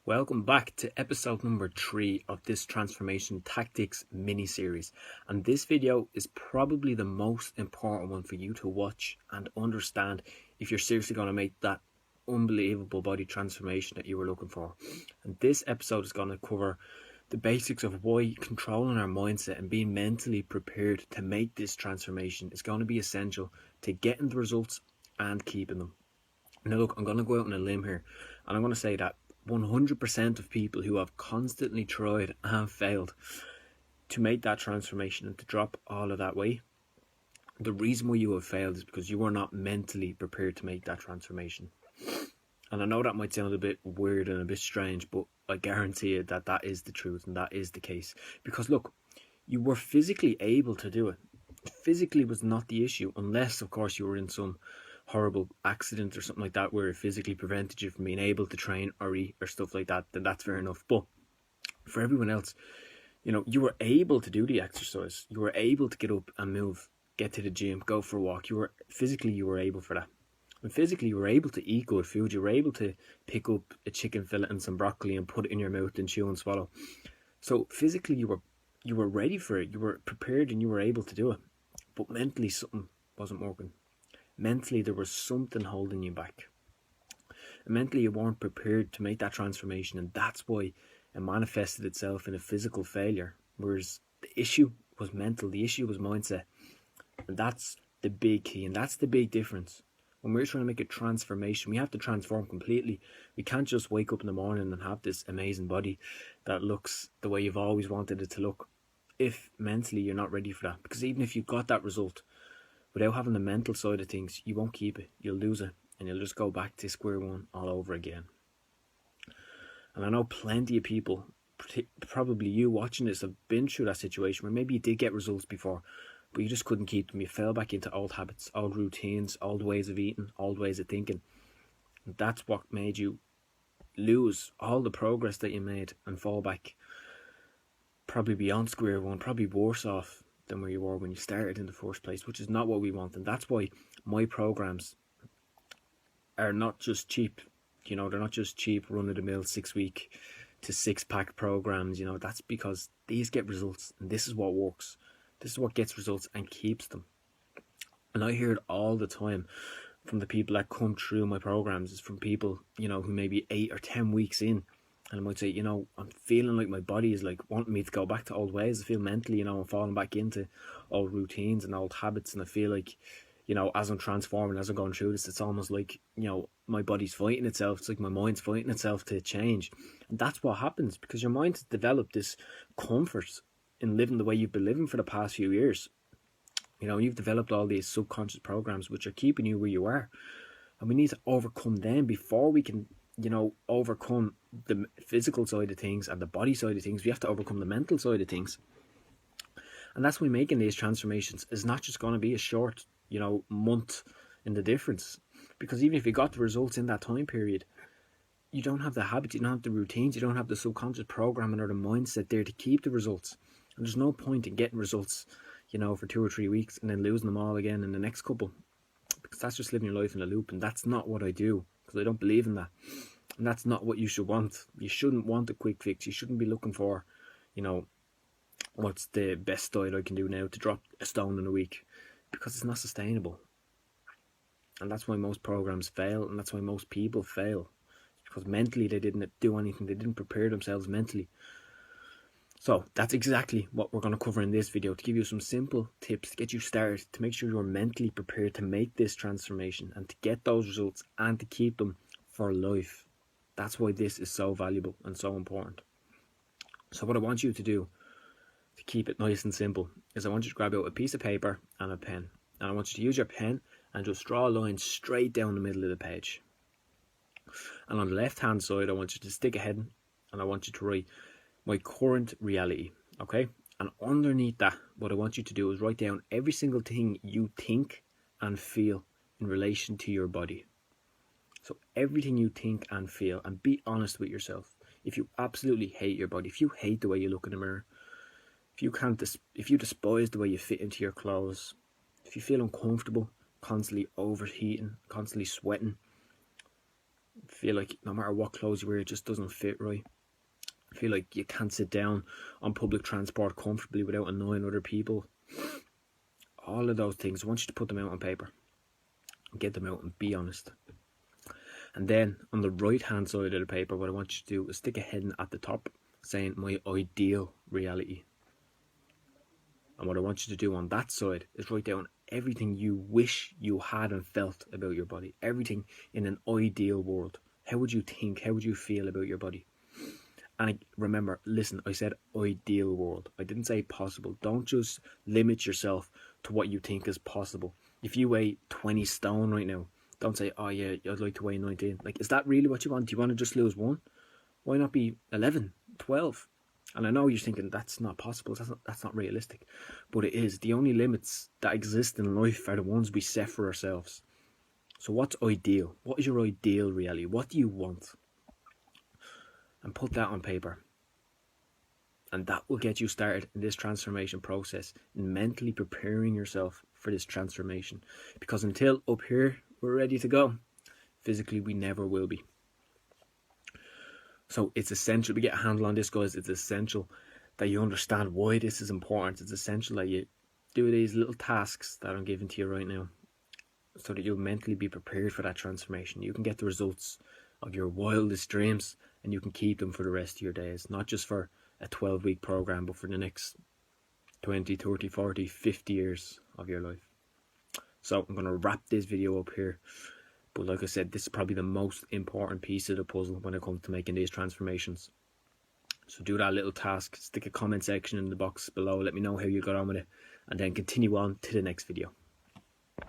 Welcome back to episode number 3 of this Transformation Tactics mini-series. And this video is probably the most important one for you to watch and understand if you're seriously going to make that unbelievable body transformation that you were looking for. And this episode is going to cover the basics of why controlling our mindset and being mentally prepared to make this transformation is going to be essential to getting the results and keeping them. Now look, I'm going to go out on a limb here and I'm going to say that 100% of people who have constantly tried and failed to make that transformation and to drop all of that weight, the reason why you have failed is because you are not mentally prepared to make that transformation. And I know that might sound a bit weird and a bit strange, but I guarantee you that that is the truth and that is the case. Because look, you were physically able to do it. Physically was not the issue, unless of course you were in some horrible accident or something like that where it physically prevented you from being able to train or eat or stuff like that, then that's fair enough. But for everyone else, you were able to do the exercise, you were able to get up and move, get to the gym, go for a walk. You were able for that. And physically you were able to eat good food. You were able to pick up a chicken fillet and some broccoli and put it in your mouth and chew and swallow. So physically you were ready for it, you were prepared and you were able to do it. But mentally something wasn't working. Mentally, there was something holding you back. And mentally, you weren't prepared to make that transformation, and that's why it manifested itself in a physical failure. Whereas the issue was mental, the issue was mindset. And that's the big key, and that's the big difference. When we're trying to make a transformation, we have to transform completely. We can't just wake up in the morning and have this amazing body that looks the way you've always wanted it to look, if mentally you're not ready for that. Because even if you've got that result, without having the mental side of things, you won't keep it. You'll lose it. And you'll just go back to square one all over again. And I know plenty of people, probably you watching this, have been through that situation where maybe you did get results before, but you just couldn't keep them. You fell back into old habits, old routines, old ways of eating, old ways of thinking. And that's what made you lose all the progress that you made and fall back probably beyond square one, probably worse off than where you were when you started in the first place, which is not what we want. And that's why my programs are not just cheap. They're not just cheap run-of-the-mill 6-week to 6-pack programs. That's because these get results, and this is what works. This is what gets results and keeps them. And I hear it all the time from the people that come through my programs. It's from people who may be 8 or 10 weeks in, and I might say, I'm feeling like my body is like wanting me to go back to old ways. I feel mentally, I'm falling back into old routines and old habits. And I feel like, as I'm transforming, as I'm going through this, it's almost like, my body's fighting itself. It's like my mind's fighting itself to change. And that's what happens because your mind has developed this comfort in living the way you've been living for the past few years. You've developed all these subconscious programs which are keeping you where you are. And we need to overcome them before we can overcome the physical side of things and the body side of things. We have to overcome the mental side of things. And that's why making these transformations is not just going to be a short, month in the difference. Because even if you got the results in that time period, you don't have the habits, you don't have the routines, you don't have the subconscious programming or the mindset there to keep the results. And there's no point in getting results, for 2 or 3 weeks and then losing them all again in the next couple. Because that's just living your life in a loop, and that's not what I do. Because I don't believe in that. And that's not what you should want. You shouldn't want a quick fix. You shouldn't be looking for, what's the best diet I can do now to drop a stone in a week. Because it's not sustainable. And that's why most programs fail, and that's why most people fail. Because mentally they didn't do anything. They didn't prepare themselves mentally. So that's exactly what we're going to cover in this video, to give you some simple tips to get you started, to make sure you're mentally prepared to make this transformation and to get those results and to keep them for life. That's why this is so valuable and so important. So what I want you to do to keep it nice and simple is I want you to grab out a piece of paper and a pen. And I want you to use your pen and just draw a line straight down the middle of the page. And on the left hand side, I want you to stick a heading and I want you to write my current reality, okay? And underneath that, what I want you to do is write down every single thing you think and feel in relation to your body. So everything you think and feel, and be honest with yourself. If you absolutely hate your body, if you hate the way you look in the mirror, if you despise the way you fit into your clothes, if you feel uncomfortable, constantly overheating, constantly sweating, Feel like no matter what clothes you wear, it just doesn't fit right. Feel like you can't sit down on public transport comfortably without annoying other people. All of those things, I want you to put them out on paper. Get them out and be honest. And then on the right hand side of the paper, what I want you to do is stick a heading at the top saying my ideal reality. And what I want you to do on that side is write down everything you wish you had and felt about your body. Everything in an ideal world. How would you think? How would you feel about your body? And remember, listen, I said ideal world. I didn't say possible. Don't just limit yourself to what you think is possible. If you weigh 20 stone right now, don't say, oh yeah, I'd like to weigh 19. Like, is that really what you want? Do you want to just lose 1? Why not be 11, 12? And I know you're thinking that's not possible, that's not realistic. But it is. The only limits that exist in life are the ones we set for ourselves. So what's ideal? What is your ideal reality? What do you want? And put that on paper. And that will get you started in this transformation process, in mentally preparing yourself for this transformation. Because until up here we're ready to go, physically we never will be. So it's essential we get a handle on this, guys. It's essential that you understand why this is important. It's essential that you do these little tasks that I'm giving to you right now, so that you'll mentally be prepared for that transformation. You can get the results of your wildest dreams, and you can keep them for the rest of your days, not just for a 12-week program, but for the next 20, 30, 40, 50 years of your life. So I'm going to wrap this video up here. But like I said, this is probably the most important piece of the puzzle when it comes to making these transformations. So do that little task, stick a comment section in the box below, let me know how you got on with it, and then continue on to the next video.